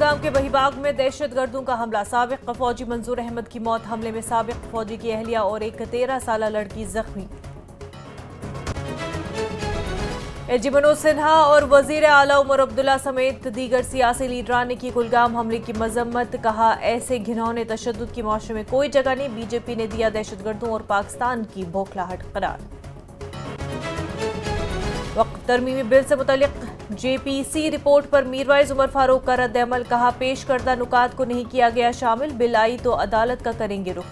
कुलगाम के बहीबाग में दहशतगर्दों का हमला। साबिक फौजी मंजूर अहमद की मौत। हमले में साबिक फौजी की अहलिया और एक 13 साल लड़की जख्मी। एलजी मनोज सिन्हा और वजीर आला उमर अब्दुल्ला समेत दीगर सियासी लीडरान ने की कुलगाम हमले की मजम्मत। कहा, ऐसे घिनौने तशद्दुद की माशरे में कोई जगह नहीं। बीजेपी ने दिया दहशतगर्दों और पाकिस्तान की बौखलाहट करार। वक्फ तरमीमी बिल से मुतल्लिक जेपीसी रिपोर्ट पर मीरवाइज उमर फारूक का रद्द-ए-अमल। कहा, पेश करदा नुकात को नहीं किया गया शामिल। बिल आई तो अदालत का करेंगे रुख।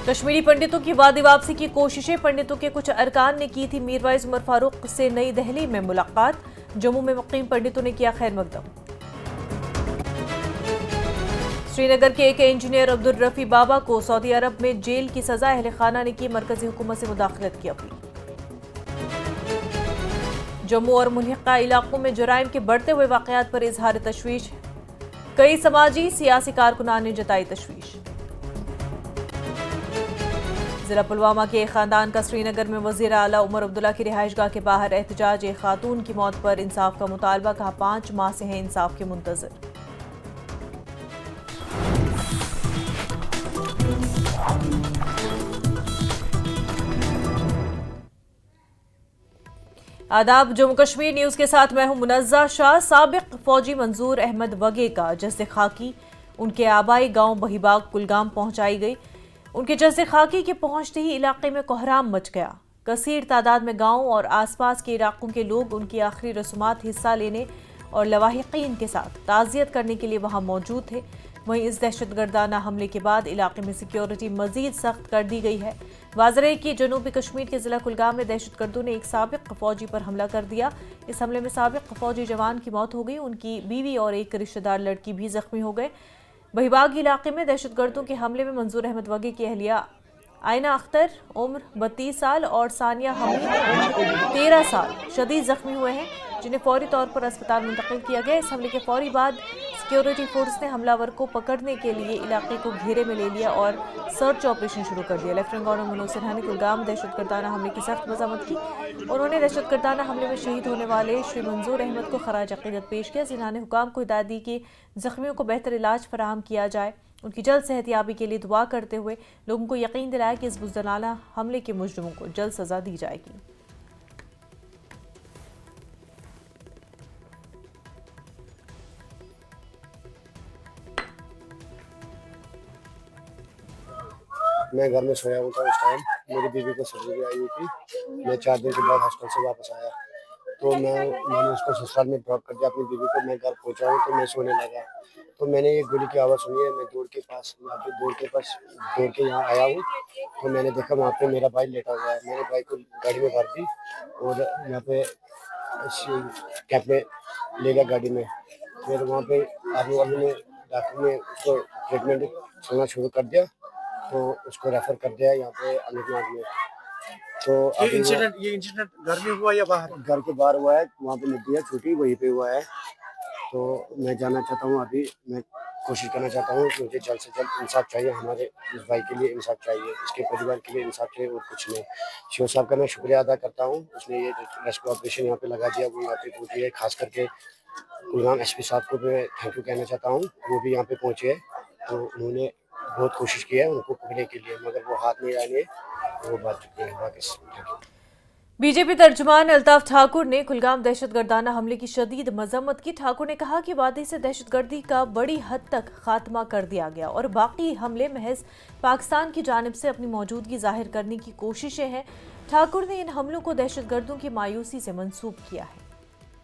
कश्मीरी पंडितों की वादी वापसी की कोशिशें। पंडितों के कुछ अरकान ने की थी मीरवाइज उमर फारूक से नई दिल्ली में मुलाकात। जम्मू में मुकीम पंडितों ने किया खैर मकदम। श्रीनगर के एक इंजीनियर अब्दुल रफी बाबा को सऊदी अरब में जेल की सजा। अहले खाना ने की मरकजी हुकूमत से मुदाखलत की अपील। जम्मू और मुल्हिका इलाकों में जराइम के बढ़ते हुए वाकयात पर इजहार तशवीश। कई समाजी सियासी कारकुनान ने जताई तशवीश। जिला पुलवामा के एक खानदान का श्रीनगर में वजीर आला उमर अब्दुल्ला की रिहाइशगाह के बाहर एहतजाज। एक खातून की मौत पर इंसाफ का मुतालबा। कहा, 5 माह से हैं इंसाफ के मुंतजर। आदाब, जम्मू कश्मीर न्यूज के साथ मैं हूं मुनज़्ज़ा शाह। साबिक फौजी मंजूर अहमद वगे का जस्से खाकी उनके आबाई गांव बहीबाग कुलगाम पहुंचाई गई। उनके जस्से खाकी के पहुंचते ही इलाके में कोहराम मच गया। कसीर तादाद में गांव और आसपास के इलाकों के लोग उनकी आखिरी रस्मात हिस्सा लेने और लवाहिकीन के साथ ताज़ियत करने के लिए वहां मौजूद थे। वहीं इस दहशतगर्दाना हमले के बाद इलाके में सिक्योरिटी मजीद सख्त कर दी गई है। वाज़ेह है कि जनूबी कश्मीर के जिला कुलगाम में दहशतगर्दों ने एक साबिक फौजी पर हमला कर दिया। इस हमले में साबिक फौजी जवान की मौत हो गई। उनकी बीवी और एक रिश्तेदार लड़की भी जख्मी हो गए। बहीबाग इलाके में दहशतगर्दों के हमले में मंजूर अहमद वगे की अहलिया आयना अख्तर उम्र 32 साल और सानिया हमीद उम्र 13 साल शदीद जख्मी हुए हैं, जिन्हें फौरी तौर पर अस्पताल मुंतकिल किया गया। इस हमले के फौरी बाद सिक्योरिटी फोर्स ने हमलावर को पकड़ने के लिए इलाके को घेरे में ले लिया और सर्च ऑपरेशन शुरू कर दिया। लेफ्टिनेंट गवर्नर मनोज सिन्हा ने कुलगाम दहशतगर्दाना हमले की सख्त मज़म्मत की। उन्होंने दहशतगर्दाना हमले में शहीद होने वाले श्री मंजूर अहमद को खराज अकीदत पेश किया। सिन्हा ने हुकाम को हिदायत दी कि जख्मियों को बेहतर इलाज फराहम किया जाए। उनकी जल्द सेहतयाबी के लिए दुआ करते हुए लोगों को यकीन दिलाया कि इस बुज़दिलाना हमले के मुजरिमों को जल्द सजा दी जाएगी। मैं घर में सोया हुआ था उस टाइम। मेरी बीवी को सर्जरी आई हुई थी। मैं 4 दिन के बाद हॉस्पिटल से वापस आया तो मैंने उसको ससुराल में ड्रॉप कर दिया अपनी बीवी को। मैं घर पहुंचा हूँ तो मैं सोने लगा तो मैंने ये गोली की आवाज़ सुनी है। मैं दौड़ के यहाँ आया हूँ तो मैंने देखा वहाँ पे मेरा भाई लेटा हुआ है। मैंने भाई को गाड़ी में भर दी और यहाँ पे कैब में ले गया गाड़ी में। फिर वहाँ पे आर्मी वालों ने डॉक्टर ने उसको ट्रीटमेंट चलना शुरू कर दिया तो उसको रेफर कर दिया यहाँ पे अनंतनाग में। तो ये इंसिडेंट घर में हुआ या बाहर? घर के बाहर हुआ है, वहाँ पे नदी है छोटी, वहीं पे हुआ है। तो मैं जानना चाहता हूँ, अभी मैं कोशिश करना चाहता हूँ कि मुझे जल्द से जल्द इंसाफ चाहिए। हमारे इस भाई के लिए इंसाफ चाहिए, इसके परिवार के लिए इंसाफ चाहिए और कुछ नहीं। शिव साहब का मैं शुक्रिया अदा करता हूँ, उसने ये रेस्क्यू ऑपरेशन यहाँ पे लगा दिया, वो यहाँ पे पहुँची है। खास करके कुलगाम एसपी साहब को मैं थैंक यू कहना चाहता हूँ, वो भी यहाँ पे पहुँचे हैं। तो उन्होंने बहुत कोशिश की है उनको पकड़ने के लिए, मगर वो हाथ नहीं आने वो बात चुके हैं वापस। बीजेपी तर्जुमान अल्ताफ ठाकुर ने कुलगाम दहशतगर्दाना हमले की शदीद मजम्मत की। ठाकुर ने कहा कि वादी से दहशतगर्दी का बड़ी हद तक खात्मा कर दिया गया और बाकी हमले महज पाकिस्तान की जानिब से अपनी मौजूदगी जाहिर करने की कोशिशें हैं। ठाकुर ने इन हमलों को दहशतगर्दों की मायूसी से मंसूब किया है।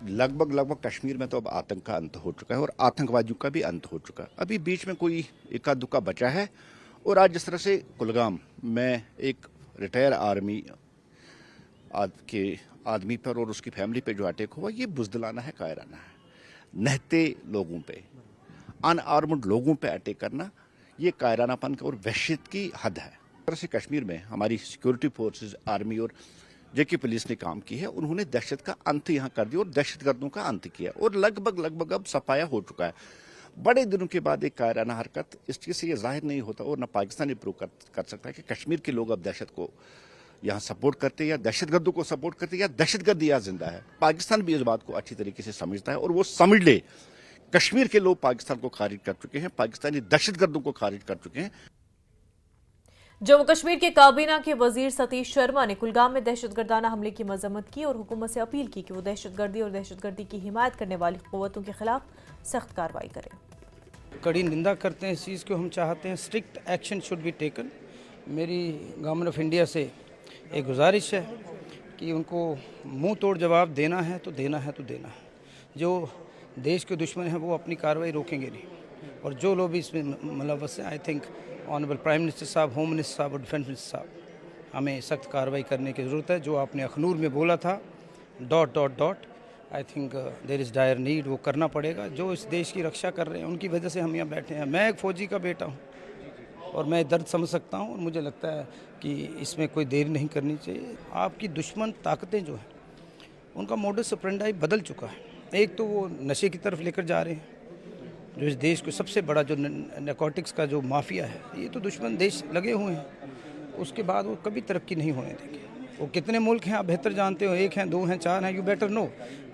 लगभग कश्मीर में तो अब आतंक का अंत हो चुका है और आतंकवादियों का भी अंत हो चुका है। अभी बीच में कोई इक्का दुक्का बचा है। और आज जिस तरह से कुलगाम में एक रिटायर आर्मी के आदमी पर और उसकी फैमिली पे जो अटैक हुआ, ये बुज़दिलाना है, कायराना है। नहते लोगों पे, अनआर्म्ड लोगों पे अटैक करना, ये कायरानापन और वहशत की हद है। इस तरह से कश्मीर में हमारी सिक्योरिटी फोर्सेस, आर्मी और जेके पुलिस ने काम की है। उन्होंने दहशत का अंत यहाँ कर दिया और दहशतगर्दों का अंत किया और लगभग अब सफाया हो चुका है। बड़े दिनों के बाद एक कायराना हरकत, इस चीज़ से ये जाहिर नहीं होता और न पाकिस्तान प्रूव कर सकता है कि कश्मीर के लोग अब दहशत को यहाँ सपोर्ट करते हैं या दहशतगर्दों को सपोर्ट करते हैं या दहशतगर्द यहाँ जिंदा है। पाकिस्तान भी इस बात को अच्छी तरीके से समझता है और वो समझ ले। कश्मीर के लोग पाकिस्तान को खारिज कर चुके हैं, पाकिस्तानी दहशतगर्दों को खारिज कर चुके हैं। जम्मू कश्मीर के काबीना के वजीर सतीश शर्मा ने कुलगाम में दहशतगर्दाना हमले की मजम्मत की और हुकूमत से अपील की कि वो दहशतगर्दी और दहशतगर्दी की हिमायत करने वाली क़ुव्वतों के खिलाफ सख्त कार्रवाई करें। कड़ी निंदा करते हैं इस चीज़ को, हम चाहते हैं strict action should be taken. मेरी गवर्नमेंट ऑफ इंडिया से एक गुजारिश है कि उनको मुंह तोड़ जवाब देना है तो देना है तो देना है। जो देश के दुश्मन हैं वो अपनी कार्रवाई रोकेंगे नहीं, और जो लोग भी इसमें मुलव्वस हैं, I think honourable prime minister साहब, होम मिनिस्टर साहब और डिफेंस मिनिस्टर साहब, हमें सख्त कार्रवाई करने की ज़रूरत है। जो आपने अखनूर में बोला था ... I think there is dire need, वो करना पड़ेगा। जो इस देश की रक्षा कर रहे हैं उनकी वजह से हम यहाँ बैठे हैं। मैं एक फ़ौजी का बेटा हूँ और मैं दर्द समझ सकता हूँ, और मुझे लगता है कि इसमें कोई देरी नहीं करनी चाहिए। आपकी दुश्मन ताकतें जो हैं उनका मोडस ऑपरेंडी बदल चुका है। एक तो वो नशे की तरफ लेकर जा रहे हैं, जो इस देश को सबसे बड़ा जो नारकोटिक्स का जो माफिया है, ये तो दुश्मन देश लगे हुए हैं। उसके बाद वो कभी तरक्की नहीं होने देंगे। वो कितने मुल्क हैं आप बेहतर जानते हो, 1 हैं, 2 हैं, 4 हैं, यू बेटर नो।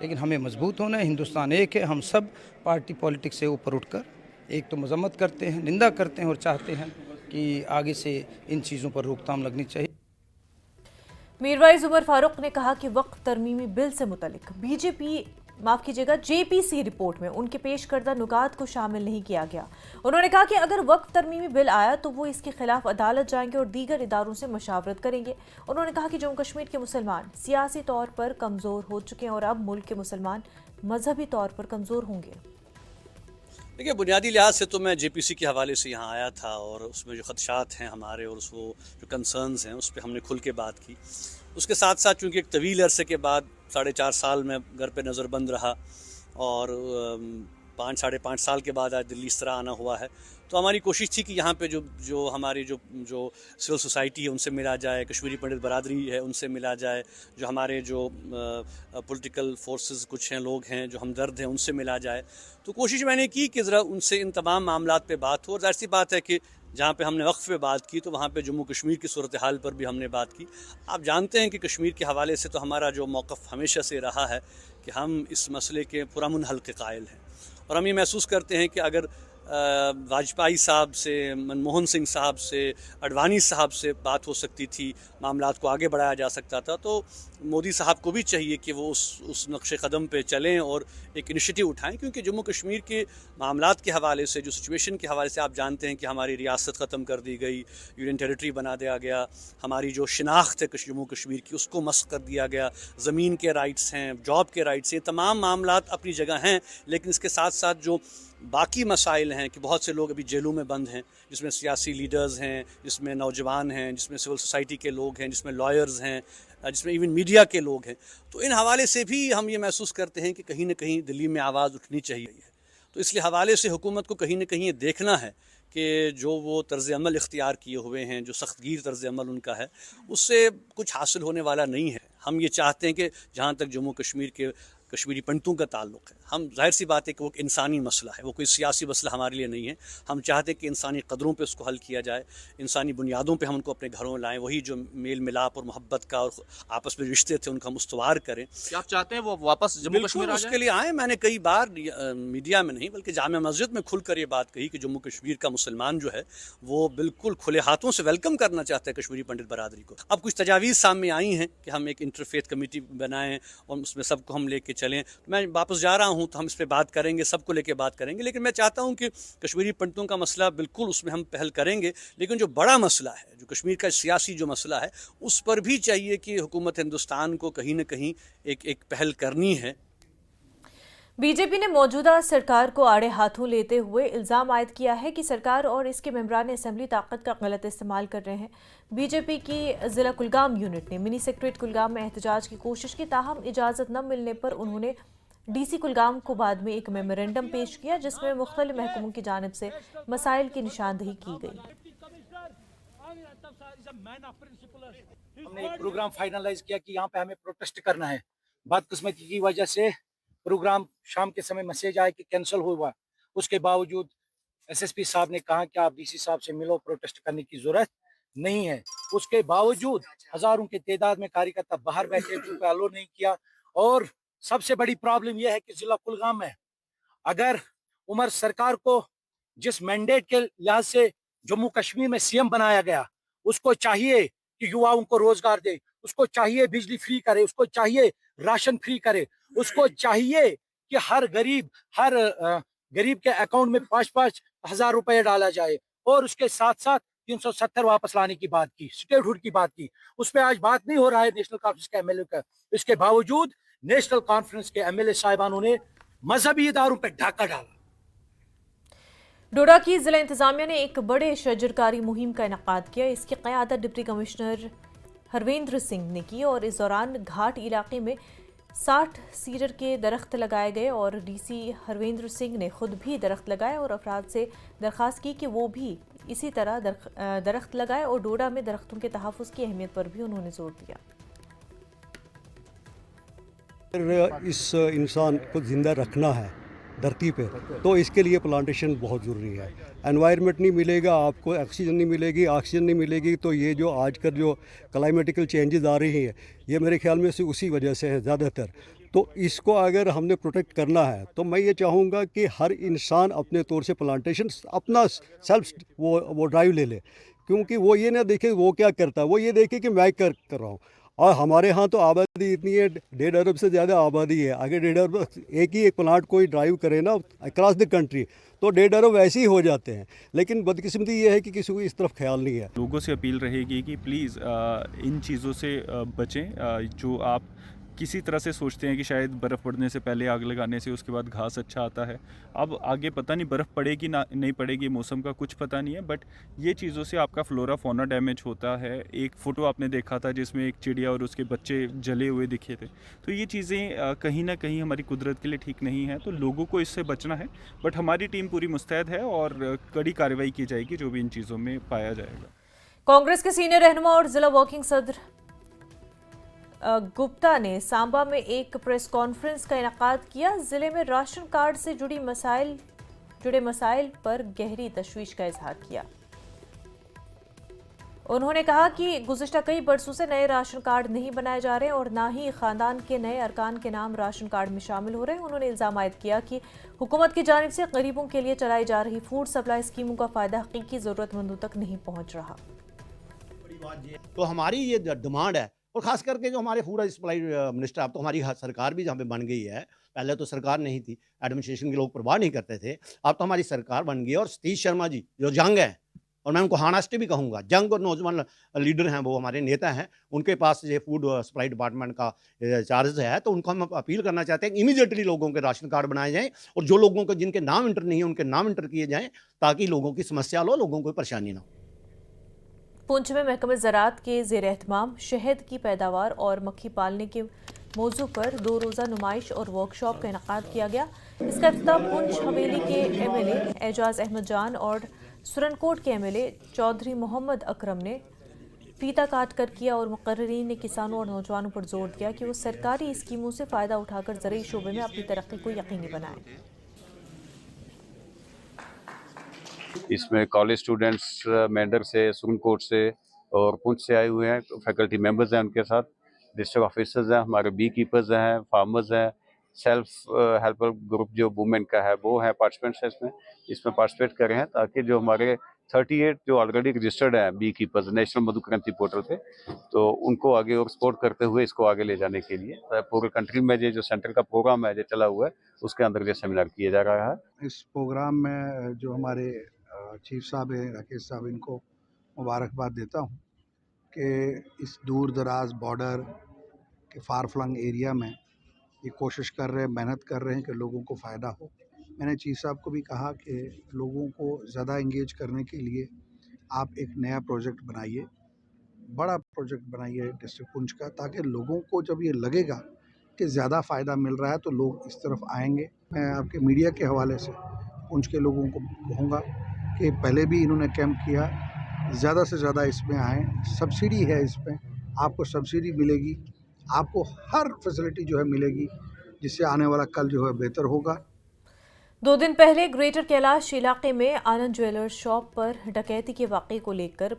लेकिन हमें मजबूत होना है। हिंदुस्तान एक है। हम सब पार्टी पॉलिटिक्स से ऊपर उठकर एक तो मजम्मत करते हैं, निंदा करते हैं और चाहते हैं कि आगे से इन चीज़ों पर रोकथाम लगनी चाहिए। मीरवाइज उमर फारूक ने कहा कि वक्फ तरमीमी बिल से मुतल्लिक जेपीसी रिपोर्ट में उनके पेश करदा नुकात को शामिल नहीं किया गया। उन्होंने कहा कि अगर वक्फ तरमीमी बिल आया तो वो इसके खिलाफ अदालत जाएंगे और दीगर इदारों से मशावरत करेंगे। उन्होंने कहा कि जम्मू कश्मीर के मुसलमान सियासी तौर पर कमज़ोर हो चुके हैं और अब मुल्क के मुसलमान मजहबी तौर पर कमज़ोर होंगे। देखिए, बुनियादी लिहाज से तो मैं जेपीसी के हवाले से यहाँ आया था और उसमें जो खदशात हैं हमारे और वो जो कंसर्न्स हैं उस पर हमने खुल के बात की। उसके साथ साथ चूँकि एक तवील अरसे के बाद 4.5 साल में घर पे नज़रबंद रहा और 5 साढ़े 5 साल के बाद आज दिल्ली इस तरह आना हुआ है, तो हमारी कोशिश थी कि यहाँ पे जो हमारी जो सिविल सोसाइटी है उनसे मिला जाए, कश्मीरी पंडित बरादरी है उनसे मिला जाए, जो हमारे जो पॉलिटिकल फोर्सेस कुछ हैं, लोग हैं जो हमदर्द हैं, उनसे मिला जाए। तो कोशिश मैंने की कि ज़रा उनसे इन तमाम मामलात पे बात हो। और ज़ाहिर सी बात है कि जहाँ पे हमने वक्फ पे बात की तो वहाँ पे जम्मू कश्मीर की सूरत हाल पर भी हमने बात की। आप जानते हैं कि कश्मीर के हवाले से तो हमारा जो मौक़िफ़ हमेशा से रहा है कि हम इस मसले के पुरअमन हल के कायल हैं, और हम ये महसूस करते हैं कि अगर वाजपेयी साहब से, मनमोहन सिंह साहब से, अडवाणी साहब से बात हो सकती थी, मामलात को आगे बढ़ाया जा सकता था, तो मोदी साहब को भी चाहिए कि वो उस नक्शे कदम पे चलें और एक इनिशिएटिव उठाएं। क्योंकि जम्मू कश्मीर के मामलात के हवाले से, जो सिचुएशन के हवाले से आप जानते हैं कि हमारी रियासत ख़त्म कर दी गई, यूनियन टेरिटरी बना दिया गया, हमारी जो शिनाख्त है जम्मू कश्मीर की उसको मस्क कर दिया गया, ज़मीन के राइट्स हैं, जॉब के राइट्स हैं, तमाम मामलात अपनी जगह हैं। लेकिन इसके साथ साथ जो बाकी मसाइल हैं कि बहुत से लोग अभी जेलों में बंद हैं, जिसमें सियासी लीडर्स हैं, जिसमें नौजवान हैं, जिसमें सिविल सोसाइटी के लोग हैं, जिसमें लॉयर्स हैं, जिसमें इवन मीडिया के लोग हैं। तो इन हवाले से भी हम ये महसूस करते हैं कि कहीं ना कहीं दिल्ली में आवाज़ उठनी चाहिए। तो इसलिए हवाले से हुकूमत को कहीं ना कहीं ये देखना है कि जो वो तर्ज़ अमल इख्तियार किए हुए हैं, जो सख्तगीर तर्ज़ अमल उनका है, उससे कुछ हासिल होने वाला नहीं है। हम ये चाहते हैं कि जहाँ तक जम्मू कश्मीर के कश्मीरी पंडितों का ताल्लुक़ है, हम जाहिर सी बात है कि वो इंसानी मसला है, वो कोई सियासी मसला हमारे लिए नहीं है। हम चाहते हैं कि इंसानी कदरों पे उसको हल किया जाए, इंसानी बुनियादों पे हम उनको अपने घरों लाएं, वही जो मेल मिलाप और मोहब्बत का और आपस में रिश्ते थे उनको हम उस्तवार करें। क्या आप चाहते हैं वो वापस जम्मू कश्मीर आ जाए? उसके लिए आए। मैंने कई बार मीडिया में नहीं बल्कि जामा मस्जिद में खुलकर ये बात कही कि जम्मू कश्मीर का मुसलमान जो है वो बिल्कुल खुले हाथों से वेलकम करना चाहता है कश्मीरी पंडित बरादरी को। अब कुछ तजावीज़ सामने आई हैं कि हम एक इंटरफेथ कमेटी बनाएं और उसमें सबको हम लेके चलें। मैं वापस जा रहा हूं तो हम इस पर बात करेंगे, सबको लेके बात करेंगे। लेकिन मैं चाहता हूं कि कश्मीरी पंडितों का मसला बिल्कुल उसमें हम पहल करेंगे, लेकिन जो बड़ा मसला है, जो कश्मीर का सियासी जो मसला है, उस पर भी चाहिए कि हुकूमत हिंदुस्तान को कहीं ना कहीं एक पहल करनी है। बीजेपी ने मौजूदा सरकार को आड़े हाथों लेते हुए इल्जाम आयद किया है कि सरकार और इसके मेंबरान असेंबली ताकत का गलत इस्तेमाल कर रहे हैं। बीजेपी की जिला कुलगाम यूनिट ने मिनी सेक्रेटरीट कुलगाम में एहतजाज की कोशिश की, ताहम इजाज़त न मिलने पर उन्होंने डीसी कुलगाम को बाद में एक मेमोरेंडम पेश किया जिसमें मुख्तलिफ महकमों की जानिब से मसाइल की निशानदही की गई। हमने एक प्रोग्राम फाइनलाइज किया कि यहाँ पे हमें प्रोटेस्ट करना है। बदकिस्मती की वजह से प्रोग्राम शाम के समय मैसेज आया कि कैंसिल हुआ। उसके बावजूद एसएसपी साहब ने कहा कि आप डीसी साहब से मिलो, प्रोटेस्ट करने की जरूरत नहीं है। उसके बावजूद हजारों की तादाद में कार्यकर्ता बाहर बैठे, उनको अलो नहीं किया। और सबसे बड़ी प्रॉब्लम यह है कि जिला कुलगाम में अगर उमर सरकार को जिस मैंडेट के लिहाज से जम्मू कश्मीर में सीएम बनाया गया, उसको चाहिए कि युवाओं को रोजगार दे, उसको चाहिए बिजली फ्री करे, उसको चाहिए राशन फ्री करे, उसको चाहिए कि हर गरीब के अकाउंट में 5-5 हजार रुपए डाला जाए, और उसके साथ साथ 370 वापस लाने की बात की, स्टेटहुड की बात की। उस पर आज बात नहीं हो रहा है नेशनल कॉन्फ्रेंस के एमएलए का। इसके बावजूद नेशनल कॉन्फ्रेंस के एमएलए साहिबानों ने मजहबी इदारों पर डाका डाला। डोडा की जिला इंतजामिया ने एक बड़े शजरकारी मुहिम का इनेकाद किया। इसकी क़यादत डिप्टी कमिश्नर हरवेंद्र सिंह ने की और इस दौरान घाट इलाके में 60 सीडर के दरख्त लगाए गए और डीसी हरवेंद्र सिंह ने खुद भी दरख्त लगाए और अफराद से दरख्वास्त की कि वो भी इसी तरह दरख्त लगाए और डोडा में दरख्तों के तहफ़्फ़ुज़ की अहमियत पर भी उन्होंने जोर दिया। इस इंसान को ज़िंदा रखना है धरती पे, तो इसके लिए प्लांटेशन बहुत ज़रूरी है। एनवायरनमेंट नहीं मिलेगा आपको, ऑक्सीजन नहीं मिलेगी, ऑक्सीजन नहीं मिलेगी तो ये जो आजकल जो क्लाइमेटिकल चेंजेस आ रही हैं, ये मेरे ख्याल में से उसी वजह से है ज़्यादातर। तो इसको अगर हमने प्रोटेक्ट करना है तो मैं ये चाहूँगा कि हर इंसान अपने तौर से प्लांटेशन अपना सेल्फ वो ड्राइव ले ले, क्योंकि वो ये ना देखे वो क्या करता है, वो ये देखे कि मैं कर रहा हूँ। और हमारे यहाँ तो आबादी इतनी है, 1.5 अरब से ज़्यादा आबादी है। अगर 1.5 अरब एक प्लांट कोई ड्राइव करे ना अक्रॉस द कंट्री तो 1.5 अरब वैसे ही हो जाते हैं। लेकिन बदकिस्मती ये है कि किसी को इस तरफ ख्याल नहीं है। लोगों से अपील रहेगी कि प्लीज़ इन चीज़ों से बचें। जो आप किसी तरह से सोचते हैं कि शायद बर्फ़ पड़ने से पहले आग लगाने से उसके बाद घास अच्छा आता है, अब आगे पता नहीं बर्फ़ पड़ेगी ना नहीं पड़ेगी, मौसम का कुछ पता नहीं है, बट ये चीज़ों से आपका फ्लोरा फौना डैमेज होता है। एक फ़ोटो आपने देखा था जिसमें एक चिड़िया और उसके बच्चे जले हुए दिखे थे। तो ये चीज़ें कहीं ना कहीं हमारी कुदरत के लिए ठीक नहीं है, तो लोगों को इससे बचना है। बट हमारी टीम पूरी मुस्तैद है और कड़ी कार्रवाई की जाएगी जो भी इन चीज़ों में पाया जाएगा। कांग्रेस के सीनियर रहनुमा और जिला वर्किंग सदर गुप्ता ने सांबा में एक प्रेस कॉन्फ्रेंस का इनेकाद किया। जिले में राशन कार्ड से जुड़े मसाइल पर गहरी तशवीश का इजहार किया। उन्होंने कहा कि गुज़िश्ता कई बरसों से नए राशन कार्ड नहीं बनाए जा रहे और ना ही खानदान के नए अरकान के नाम राशन कार्ड में शामिल हो रहे हैं। उन्होंने इल्ज़ाम आयद किया कि हुकूमत की जानिब से गरीबों के लिए चलाई जा रही फूड सप्लाई स्कीमों का फ़ायदा हकीकी ज़रूरतमंदों तक नहीं पहुँच रहा। तो हमारी ये डिमांड है, और ख़ास करके जो हमारे फूड सप्लाई मिनिस्टर, अब तो हमारी सरकार भी जहाँ पे बन गई है, पहले तो सरकार नहीं थी, एडमिनिस्ट्रेशन के लोग परवाह नहीं करते थे, अब तो हमारी सरकार बन गई है। और सतीश शर्मा जी जो जंग है, और मैं उनको हानेस्टी भी कहूँगा, जंग और नौजवान लीडर हैं, वो हमारे नेता हैं, उनके पास ये फूड सप्लाई डिपार्टमेंट का चार्ज है, तो उनको हम अपील करना चाहते हैं कि इमीडिएटली लोगों के राशन कार्ड बनाए जाएँ, और जो लोगों के जिनके नाम इंटर नहीं है उनके नाम इंटर किए जाएँ, ताकि लोगों की समस्या हो, लोगों को परेशानी ना हो। पुंछ में महकमे ज़राअत के ज़ेर एहतमाम शहद की पैदावार और मक्खी पालने के मौजू पर 2 रोज़ा नुमाइश और वर्कशॉप का इनेकाद किया गया। इसका इफ्तिताह पुंछ हवेली के एमएलए एजाज अहमद जान और सुरनकोट के एमएलए चौधरी मोहम्मद अकरम ने फीता काट कर किया और मुकर्रीन ने किसानों और नौजवानों पर जोर दिया कि वो सरकारी स्कीमों से फ़ायदा उठाकर ज़रूरी शोबे में अपनी तरक्की को यकीनी बनाएं। इसमें कॉलेज स्टूडेंट्स मेंढर से, सुरनकोट से और पुंछ से आए हुए हैं, फैकल्टी मेंबर्स हैं, उनके साथ डिस्ट्रिक्ट ऑफिसर्स हैं, हमारे बी कीपर्स हैं, फार्मर्स हैं, सेल्फ हेल्पर ग्रुप जो वुमेन का है वो है पार्टिसिपेंट्स हैं इसमें पार्टिसिपेट कर रहे हैं, ताकि जो हमारे 38 जो ऑलरेडी रजिस्टर्ड हैं बी कीपर्स नेशनल मधु क्रांति पोर्टल पे, तो उनको आगे और सपोर्ट करते हुए इसको आगे ले जाने के लिए पूरे कंट्री में ये जो सेंटर का प्रोग्राम है जो चला हुआ है उसके अंदर ये सेमिनार किया जा रहा है। इस प्रोग्राम में जो हमारे चीफ साहब हैं राकेश साहब, इनको मुबारकबाद देता हूँ कि इस दूर दराज बॉर्डर के फार फ्लंग एरिया में ये कोशिश कर रहे हैं, मेहनत कर रहे हैं कि लोगों को फ़ायदा हो। मैंने चीफ साहब को भी कहा कि लोगों को ज़्यादा इंगेज करने के लिए आप एक नया प्रोजेक्ट बनाइए, बड़ा प्रोजेक्ट बनाइए डिस्ट्रिक्ट पुंछ का, ताकि लोगों को जब ये लगेगा कि ज़्यादा फ़ायदा मिल रहा है तो लोग इस तरफ आएंगे। मैं आपके मीडिया के हवाले से पुंछ के लोगों को कहूँगा कि पहले भी इन्होंने कैंप किया, ज़्यादा से ज़्यादा इसमें आएँ। सब्सिडी है इसमें, आपको सब्सिडी मिलेगी, आपको हर फैसिलिटी जो है मिलेगी, जिससे आने वाला कल जो है बेहतर होगा। 2 दिन पहले ग्रेटर कैलाश इलाके में आनंद ज्वेलर्स शॉप पर डकैती के वाक़े को लेकर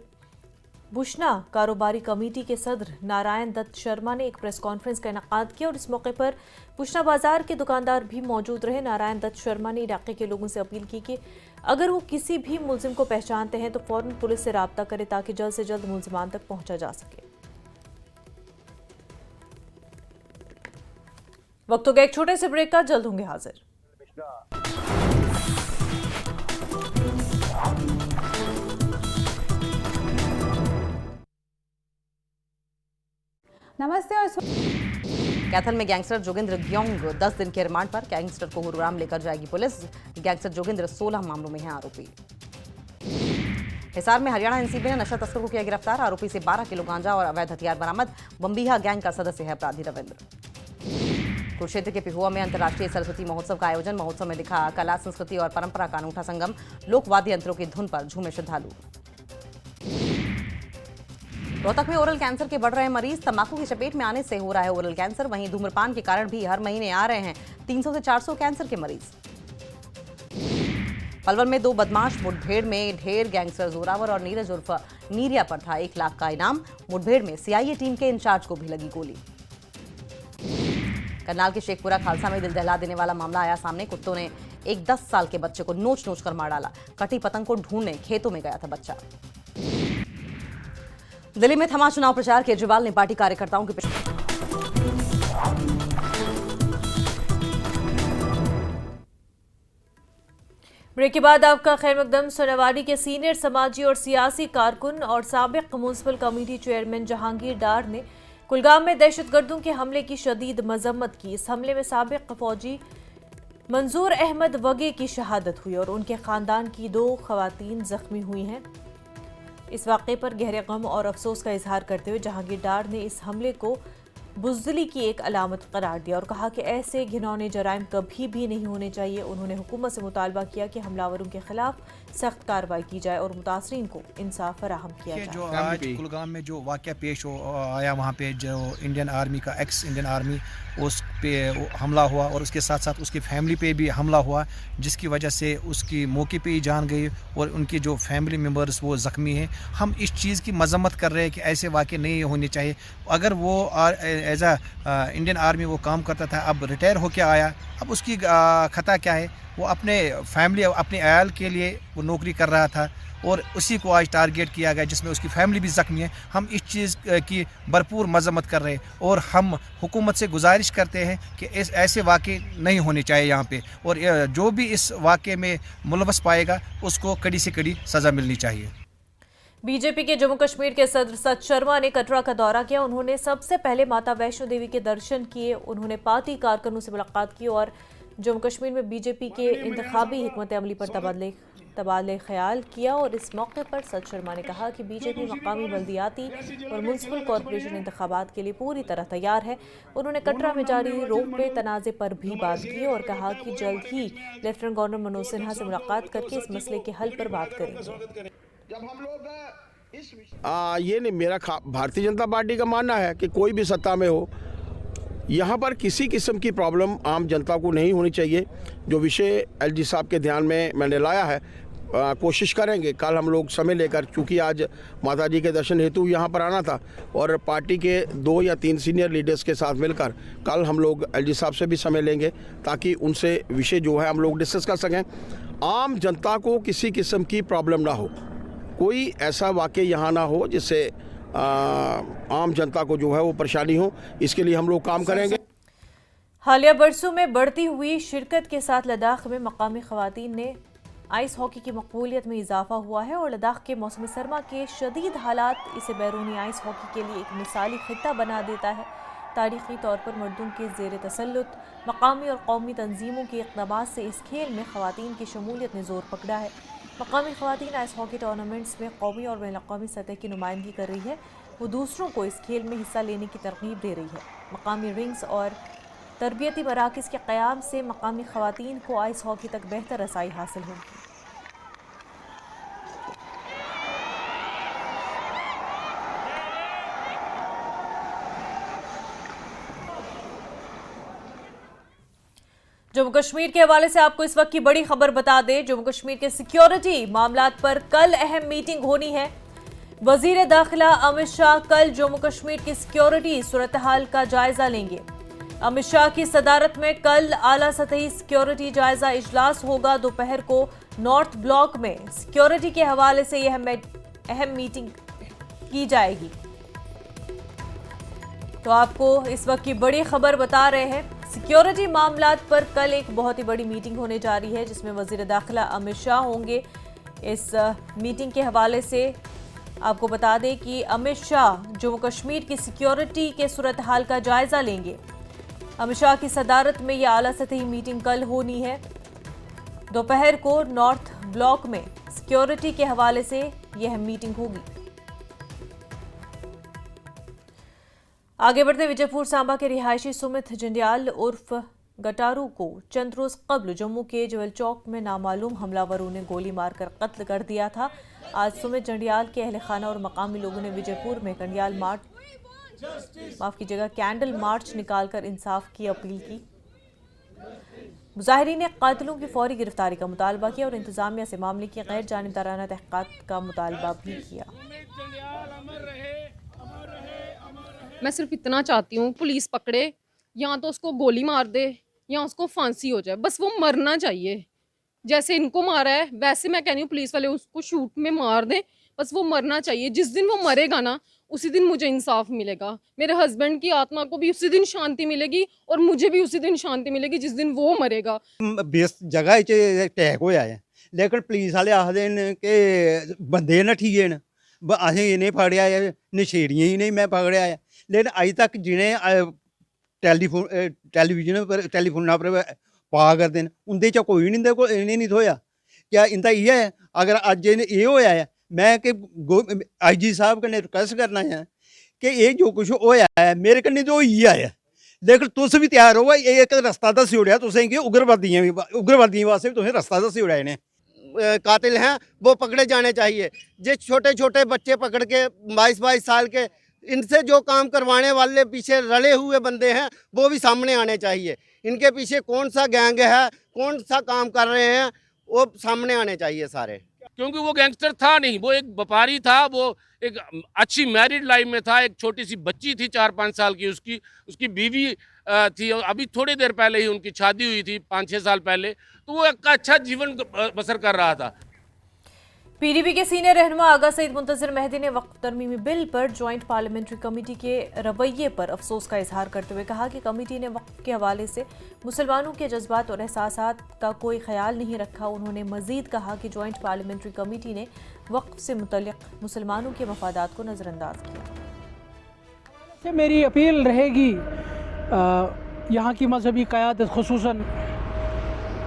भुशना कारोबारी कमेटी के सदर नारायण दत्त शर्मा ने एक प्रेस कॉन्फ्रेंस का इनेकाद किया और इस मौके पर भुशना बाजार के दुकानदार भी मौजूद रहे। नारायण दत्त शर्मा ने इलाके के लोगों से अपील की कि अगर वो किसी भी मुलजिम को पहचानते हैं तो फौरन पुलिस से राब्ता करें ताकि जल्द से जल्द मुलजिमान तक पहुंचा जा सके। वक्त हो गया एक छोटे से ब्रेक का, जल्द होंगे हाजिर। नमस्ते और कैथल में गैंगस्टर जोगिंद्र ग्योंग 10 दिन के रिमांड पर। गैंगस्टर को गुरुग्राम लेकर जाएगी पुलिस। गैंगस्टर जोगिंद्र 16 मामलों में है आरोपी। हिसार में हरियाणा एनसीबी ने नशा तस्कर को किया गिरफ्तार। आरोपी से 12 किलो गांजा और अवैध हथियार बरामद। बम्बीहा गैंग का सदस्य है अपराधी रविंद्र। कुरुक्षेत्र के पिहुआ में अंतर्राष्ट्रीय सरस्वती महोत्सव का आयोजन। महोत्सव में दिखा कला, संस्कृति और परंपरा का अनूठा संगम। लोकवाद्य यंत्रों की धुन पर झूमे श्रद्धालु। रोहतक में ओरल कैंसर के बढ़ रहे मरीज। तंबाकू की चपेट में आने से हो रहा है ओरल कैंसर। वहीं धूम्रपान के कारण भी हर महीने आ रहे हैं 300 से 400 कैंसर के मरीज। पलवल में 2 बदमाश मुठभेड़ में ढेर। गैंगस्टर जोरावर और नीरज उर्फ नीरिया पर था 1 लाख का इनाम। मुठभेड़ में सीआईए टीम के इंचार्ज को भी लगी गोली। करनाल के शेखपुरा खालसा में दिल दहला देने वाला मामला आया सामने। कुत्तों ने एक 10 साल के बच्चे को नोच नोच कर मार डाला। कटी पतंग को ढूंढने खेतों में गया था बच्चा। दिल्ली में थमा चुनाव प्रचार। केजरीवाल ने पार्टी कार्यकर्ताओं के ब्रेक के बाद आपका खैर मकदम। सोनावाड़ी के सीनियर समाजी और सियासी कारकुन और साबिक म्युनिसिपल कमेटी चेयरमैन जहांगीर डार ने कुलगाम में दहशतगर्दों के हमले की शदीद मजम्मत की। इस हमले में साबिक फौजी मंजूर अहमद वगे की शहादत हुई और उनके खानदान की 2 खवातीन जख्मी हुई हैं। इस वाक़े पर गहरे गम और अफसोस का इजहार करते हुए जहांगीर डार ने इस हमले को बुज़दिली की एक अलामत करार दिया और कहा कि ऐसे घिनौने जराइम कभी भी नहीं होने चाहिए। उन्होंने हुकूमत से मुतालबा किया कि हमलावरों के खिलाफ सख्त कार्रवाई की जाए और मुतासरीन को इंसाफ फराहम किया जाए। जो आज कुलगाम में जो वाक़या पेश आया, वहाँ पे जो इंडियन आर्मी का एक्स इंडियन आर्मी उस पे हमला हुआ और उसके साथ साथ उसकी फैमिली पे भी हमला हुआ, जिसकी वजह से उसकी मौके पे ही जान गई और उनकी जो फैमिली मेम्बर्स वो ज़ख्मी हैं। हम इस चीज़ की मजम्मत कर रहे हैं कि ऐसे वाक़े नहीं होने चाहिए। अगर वो एज आ इंडियन आर्मी वो काम करता था, अब रिटायर होके आया, अब उसकी खता क्या है? वो अपने फैमिली, अपने अयाल के लिए वो नौकरी कर रहा था और उसी को आज टारगेट किया गया, जिसमें उसकी फैमिली भी ज़ख्मी है। हम इस चीज़ की भरपूर मजम्मत कर रहे हैं और हम हुकूमत से गुजारिश करते हैं कि ऐसे वाक़े नहीं होने चाहिए यहाँ पे, और जो भी इस वाक़े में मुलवस पाएगा उसको कड़ी से कड़ी सज़ा मिलनी चाहिए। बीजेपी के जम्मू कश्मीर के सदर सत शर्मा ने कटरा का दौरा किया। उन्होंने सबसे पहले माता वैष्णो देवी के दर्शन किए। उन्होंने पार्टी कारकुनों से मुलाकात की और जम्मू कश्मीर में बीजेपी के इंतखाबी हिकमत अमली पर तबादले ख्याल किया। और इस मौके पर सत शर्मा ने कहा कि बीजेपी मकामी बल्दियाती और म्युनिसिपल कॉरपोरेशन इंतखाबात के लिए पूरी तरह तैयार है। उन्होंने कटरा में जारी रोपवे तनाज़े पर भी बात की और कहा कि जल्द ही लेफ्टिनेंट गवर्नर मनोज सिन्हा से मुलाकात करके इस मसले के हल पर बात करेंगे। ये नहीं, मेरा भारतीय जनता पार्टी का मानना है कि कोई भी सत्ता में हो, यहाँ पर किसी किस्म की प्रॉब्लम आम जनता को नहीं होनी चाहिए। जो विषय एलजी साहब के ध्यान में मैंने लाया है, कोशिश करेंगे कल हम लोग समय लेकर, चूँकि आज माता जी के दर्शन हेतु यहाँ पर आना था और पार्टी के 2 या 3 सीनियर लीडर्स के साथ मिलकर कल हम लोग एलजी साहब से भी समय लेंगे ताकि उनसे विषय जो है हम लोग डिस्कस कर सकें। आम जनता को किसी किस्म की प्रॉब्लम ना हो, कोई ऐसा वाक़या यहाँ ना हो जिससे आम जनता को जो है वो परेशानी हो, इसके लिए हम लोग काम करेंगे। हालिया बरसों में बढ़ती हुई शिरकत के साथ लद्दाख में मकामी खवातीन ने आइस हॉकी की मकबूलियत में इजाफा हुआ है और लद्दाख के मौसम सरमा के शदीद हालात इसे बैरूनी आइस हॉकी के लिए एक मिसाली खित्ता बना देता है। तारीखी तौर पर मर्दों के ज़ेर तसल्लुत मकामी और कौमी तंजीमों के इक़दामात से इस खेल में ख़वातीन की शमूलियत ने ज़ोर पकड़ा है। मकामी ख़वातीन आइस हॉकी टूर्नामेंट्स में कौमी और बैनुल-अक़वामी सतह की नुमाइंदगी कर रही है। वो दूसरों को इस खेल में हिस्सा लेने की तरगीब दे रही है। मकामी रिंग्स और तरबियती मराकज़ के क़याम से मकामी ख़वातीन को आइस हॉकी तक बेहतर रसाई हासिल होगी। जम्मू कश्मीर के हवाले से आपको इस वक्त की बड़ी खबर बता दें। जम्मू कश्मीर के सिक्योरिटी मामलात पर कल अहम मीटिंग होनी है। वजीर दाखिला अमित शाह कल जम्मू कश्मीर की सिक्योरिटी सूरत हाल का जायजा लेंगे। अमित शाह की सदारत में कल आला सतही सिक्योरिटी जायजा इजलास होगा। दोपहर को नॉर्थ ब्लॉक में सिक्योरिटी के हवाले से यह अहम मीटिंग की जाएगी। तो आपको इस वक्त की बड़ी खबर बता रहे हैं, सिक्योरिटी मामलात पर कल एक बहुत ही बड़ी मीटिंग होने जा रही है जिसमें वजीर दाखिला अमित शाह होंगे। इस मीटिंग के हवाले से आपको बता दें कि अमित शाह जम्मू कश्मीर की सिक्योरिटी के सूरत हाल का जायजा लेंगे। अमित शाह की सदारत में यह आला सतही मीटिंग कल होनी है। दोपहर को नॉर्थ ब्लॉक में सिक्योरिटी के हवाले से यह मीटिंग होगी। आगे बढ़ते विजयपुर सांबा के रिहायशी सुमित जंडियाल उर्फ गटारू को चंद रोज कबल जम्मू के जवल चौक में नामालूम हमलावरों ने गोली मारकर कत्ल कर दिया था। आज सुमित जंडियाल के अहल खाना और मकामी लोगों ने विजयपुर में कैंडल मार्च निकालकर इंसाफ की अपील की। मुजाहिरीन ने कातिलों की फौरी गिरफ्तारी का मुतालबा किया और इंतजामिया से मामले की गैर जानिबदाराना तहक़ीक़ात का मुतालबा भी किया। मैं सिर्फ इतना चाहती हूँ पुलिस पकड़े, या तो उसको गोली मार दे या उसको फांसी हो जाए, बस वो मरना चाहिए। जैसे इनको मारा है वैसे मैं कह रही हूँ पुलिस वाले उसको शूट में मार दें, बस वो मरना चाहिए। जिस दिन वो मरेगा ना उसी दिन मुझे इंसाफ मिलेगा, मेरे हस्बैंड की आत्मा को भी उसी दिन शांति मिलेगी और मुझे भी उसी दिन शांति मिलेगी जिस दिन वो मरेगा। बेस जगह अटैक होया है लेकिन पुलिस वाले आखदे न कि बंदे नठिए न, असें इन्हें फड़िया है, नशेड़ियां ही नहीं मैं पकड़िया है। लेकिन अज तक जिन्हें टेलीविजन पर टेलीफोना पर पा करते हैं उंदे च कोई नहीं थोया। क्या इंदा इयै है? अगर अज ये होया है मैं कि IG साहब कन्नै रिक्वेस्ट करना है कि ये जो कुछ होया है मेरे कन्नै तो होई है, लेकिन तुस भी तैयार हो। एक रस्ता दस्सी ओड़ेआ तुसें कि उग्रवादियों वास्ते भी तुसें रस्ता दस्सी ओड़ेआ इन्हें। कातिल हैं वो पकड़े जाने चाहिए। जो छोटे छोटे बच्चे पकड़ के 22-22 साल के इनसे जो काम करवाने वाले पीछे रले हुए बंदे हैं वो भी सामने आने चाहिए। इनके पीछे कौन सा गैंग है, कौन सा काम कर रहे हैं, वो सामने आने चाहिए सारे। क्योंकि वो गैंगस्टर था नहीं, वो एक व्यापारी था, वो एक अच्छी मैरिड लाइफ में था। एक छोटी सी बच्ची थी 4-5 साल की, उसकी बीवी थी। अभी थोड़ी देर पहले ही उनकी शादी हुई थी 5-6 साल पहले, तो वो एक अच्छा जीवन बसर कर रहा था। PDP के सीनियर रहनुमा आगा सईद मुंतजिर मेहदी ने वक्फ तरमीमी बिल पर ज्वाइंट पार्लियामेंट्री कमेटी के रवैये पर अफसोस का इजहार करते हुए कहा कि कमेटी ने वक्फ के हवाले से मुसलमानों के जज्बात और एहसासात का कोई ख्याल नहीं रखा। उन्होंने मजीद कहा कि ज्वाइंट पार्लियामेंट्री कमेटी ने वक्फ से मुतल्लिक मुसलमानों के मफादात को नज़रअंदाज किया। मेरी अपील रहेगी यहाँ की मजहबी क़यादत, खुसूसन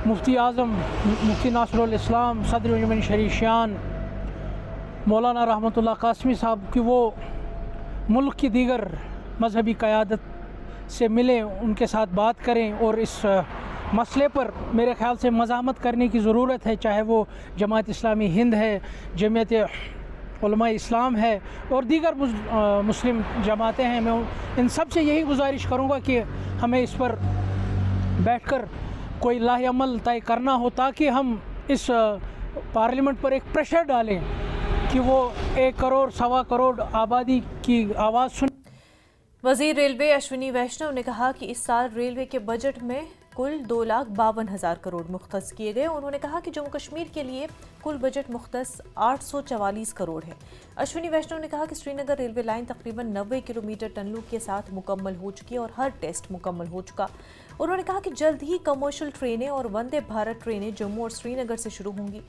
मुफ्ती आज़म मुफ्ती नासिरुल इस्लाम सदर यमन शरीशान मौलाना रहमतुल्लाह कासमी साहब की वो मुल्क की दीगर मजहबी क़यादत से मिलें, उनके साथ बात करें और इस मसले पर मेरे ख़्याल से मज़ाहमत करने की ज़रूरत है। चाहे वो जमात इस्लामी हिंद है, जमीयत उलमा इस्लाम है और दीगर मुस्लिम जमातें हैं। मैं इन सब से यही गुजारिश करूँगा कि हमें इस पर बैठकर कोई लाहेअमल तय करना हो ताकि हम इस पार्लियामेंट पर एक प्रेशर डालें कि वो 1 करोड़ 1.25 करोड़ आबादी की आवाज़ सुन। वजीर रेलवे अश्विनी वैष्णव ने कहा कि इस साल रेलवे के बजट में कुल 2,52,000 करोड़ मुख्तस किए गए। उन्होंने कहा कि जम्मू कश्मीर के लिए कुल बजट मुख्तस 844 करोड़ है। अश्विनी वैष्णव ने कहा कि श्रीनगर रेलवे लाइन तकरीबन 90 किलोमीटर टनलों के साथ मुकम्मल हो चुकी है और हर टेस्ट मुकम्मल हो चुका। उन्होंने कहा कि जल्द ही कमर्शियल ट्रेनें और वंदे भारत ट्रेनें जम्मू और श्रीनगर से शुरू होंगी।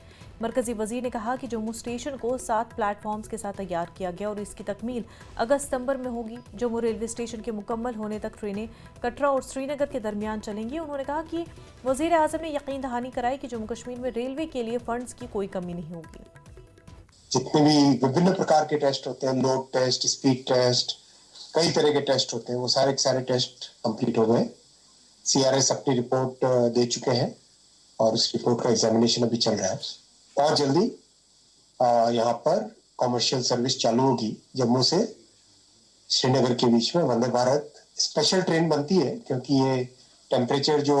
मरकजी वजीर ने कहा कि जम्मू स्टेशन को 7 प्लेटफॉर्म्स के साथ तैयार किया गया और इसकी तकमील अगस्त-सितंबर में होगी। जम्मू रेलवे स्टेशन के मुकम्मल होने तक ट्रेनें कटरा और श्रीनगर के दरमियान चलेंगी। उन्होंने कहा कि वजीर आज़म ने यकीन दहानी कराई कि जम्मू कश्मीर में रेलवे के लिए फंड्स की कोई कमी नहीं होगी। जितने भी विभिन्न प्रकार के टेस्ट होते हैं, लोड टेस्ट, स्पीड टेस्ट, कई तरह के टेस्ट होते हैं, वो सारे के सारे टेस्ट कंप्लीट हो गए। CRS अपनी रिपोर्ट दे चुके हैं और उस रिपोर्ट का एग्जामिनेशन अभी चल रहा है और जल्दी यहाँ पर कमर्शियल सर्विस चालू होगी। जम्मू से श्रीनगर के बीच में वंदे भारत स्पेशल ट्रेन बनती है क्योंकि ये टेम्परेचर जो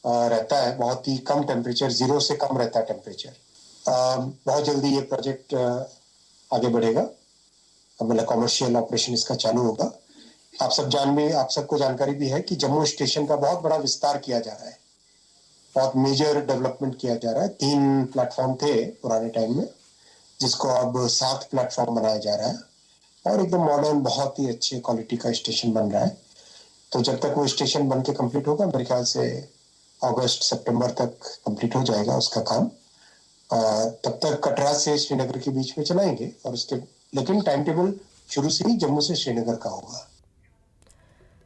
रहता है बहुत ही कम टेम्परेचर, 0 से कम रहता है टेम्परेचर। बहुत जल्दी ये प्रोजेक्ट आगे बढ़ेगा, मतलब कॉमर्शियल ऑपरेशन इसका चालू होगा। आप सबको जानकारी भी है कि जम्मू स्टेशन का बहुत बड़ा विस्तार किया जा रहा है, बहुत मेजर डेवलपमेंट किया जा रहा है। 3 प्लेटफॉर्म थे पुराने टाइम में, जिसको अब 7 प्लेटफॉर्म बनाया जा रहा है और एकदम मॉडर्न, बहुत ही अच्छे क्वालिटी का स्टेशन बन रहा है। तो जब तक वो स्टेशन बन के कंप्लीट होगा, मेरे ख्याल से अगस्त सितंबर तक कंप्लीट हो जाएगा उसका काम। तब तक कटरा से श्रीनगर के बीच में चलाएंगे और लेकिन टाइम टेबल शुरू से ही जम्मू से श्रीनगर का होगा।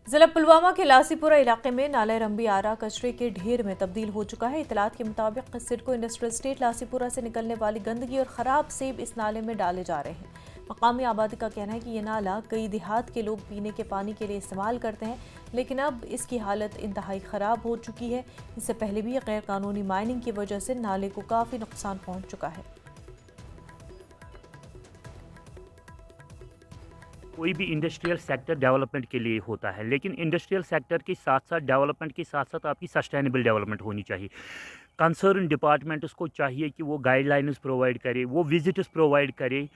जिला पुलवामा के लासीपुरा इलाके में नाला रंबी आरा कचरे के ढेर में तब्दील हो चुका है। इतलात के मुताबिक सिडको इंडस्ट्रियल स्टेट लासीपुरा से निकलने वाली गंदगी और ख़राब सेब इस नाले में डाले जा रहे हैं। मकामी आबादी का कहना है कि ये नाला कई देहात के लोग पीने के पानी के लिए इस्तेमाल करते हैं, लेकिन अब इसकी हालत इंतहाई ख़राब हो चुकी है। इससे पहले भी गैर कानूनी माइनिंग की वजह से नाले को काफ़ी नुकसान पहुँच चुका है। कोई भी इंडस्ट्रियल सेक्टर डेवलपमेंट के लिए होता है, लेकिन इंडस्ट्रियल सेक्टर के साथ साथ डेवलपमेंट के साथ साथ आपकी सस्टेनेबल डेवलपमेंट होनी चाहिए। कंसर्न डिपार्टमेंट्स को चाहिए कि वो गाइडलाइंस प्रोवाइड करे, वो विजिट्स प्रोवाइड करे।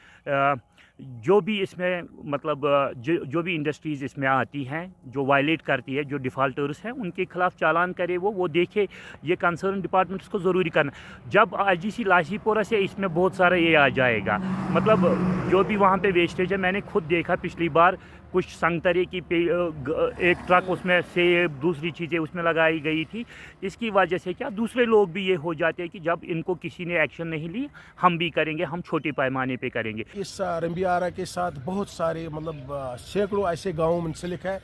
जो भी इसमें मतलब जो भी इंडस्ट्रीज़ इसमें आती हैं, जो वायलेट करती है, जो डिफ़ाल्टर्स हैं, उनके खिलाफ चालान करे वो देखे। ये कंसर्न डिपार्टमेंट्स को ज़रूरी करना। जब IGC लासीपुरा से इसमें बहुत सारा ये आ जाएगा, मतलब जो भी वहाँ पे वेस्टेज है, मैंने खुद देखा पिछली बार कुछ संतरे की एक ट्रक उसमें सेब, दूसरी चीज़ें उसमें लगाई गई थी। इसकी वजह से क्या दूसरे लोग भी ये हो जाते हैं कि जब इनको किसी ने एक्शन नहीं ली, हम भी करेंगे, हम छोटे पैमाने पे करेंगे। इस रंबी आरा के साथ बहुत सारे मतलब सैकड़ों ऐसे गाँव मुंसलिक है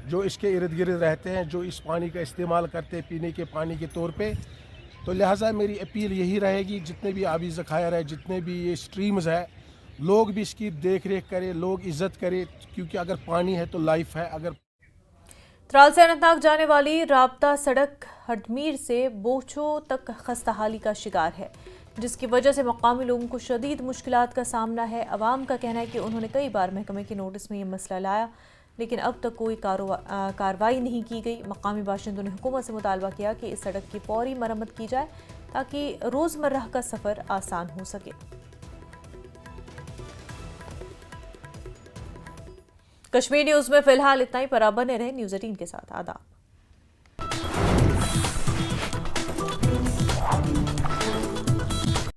जो इसके इर्द गिर्द रहते हैं, जो इस पानी का इस्तेमाल करते हैं पीने के पानी के तौर पे। तो लिहाजा मेरी अपील यही रहेगी, जितने भी आबी ज़खायर है, जितने भी ये स्ट्रीम्स है, लोग भी इसकी देख रेख करें, लोग इज्जत करें, क्योंकि अगर पानी है तो लाइफ है। अगर त्राल से अनंतनाग जाने वाली राब्ता सड़क हडमीर से बोछो तक खस्ताहाली का शिकार है, जिसकी वजह से मकामी लोगों को शदीद मुश्किलात का सामना है। अवाम का कहना है कि उन्होंने कई बार महकमे के नोटिस में ये मसला लाया, लेकिन अब तक कोई कार्रवाई नहीं की गई। मकामी बाशिंदों ने हुकूमत से मुतालबा किया कि इस सड़क की फौरी मरम्मत की जाए ताकि रोज़मर्रा का सफ़र आसान हो सके। कश्मीर न्यूज़ में फिलहाल इतना ही। पर आप बने रहे न्यूज़ 18 के साथ। आदाब।